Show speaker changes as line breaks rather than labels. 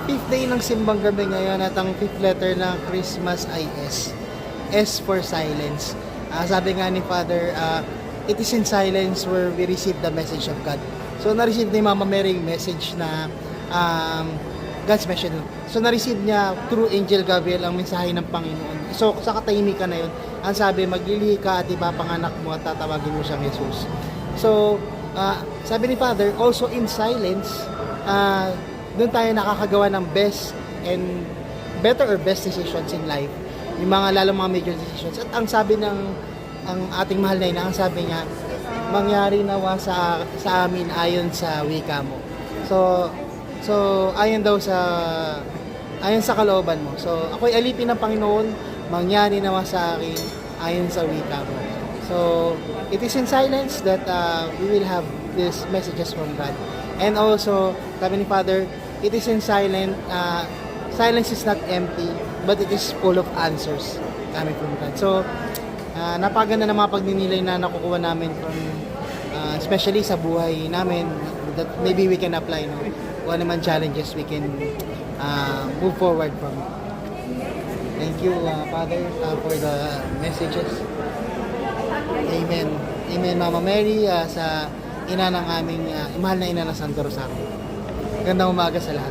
Fifth day ng simbang gabi ngayon at ang fifth letter ng Christmas ay S. S for silence. Sabi nga ni Father, it is in silence where we receive the message of God. So na-receive ni Mama Mary yung message na God's message. So na-receive niya through Angel Gabriel ang mensahe ng Panginoon. So sa katahimikan na yun, ang sabi, maglilihi ka at ipapanganak mo at tatawagin mo siyang Jesus. So sabi ni Father, also in silence, doon tayo nakakagawa ng best and better or best decisions in life. Yung mga lalo mga major decisions. At ang sabi ng ang ating mahal na ina, ang sabi niya, mangyari nawa sa amin ayon sa wika mo. So ayon sa kalooban mo. So ako'y alipin ng Panginoon, mangyari nawa sa akin ayon sa wika mo. So it is in silence that we will have these messages from God. And also, sabi ni Father, it is in silence. Silence is not empty, but it is full of answers coming from God. So, napaganda ng mga pagninilay na nakukuha namin from, especially sa buhay namin, that maybe we can apply. No? Kung ano man challenges, we can move forward from. Thank you, Father, for the messages. Amen. Amen, Mama Mary, sa ina ng aming mahal na ina ng Santo Rosario. Gandang umaga sa lahat.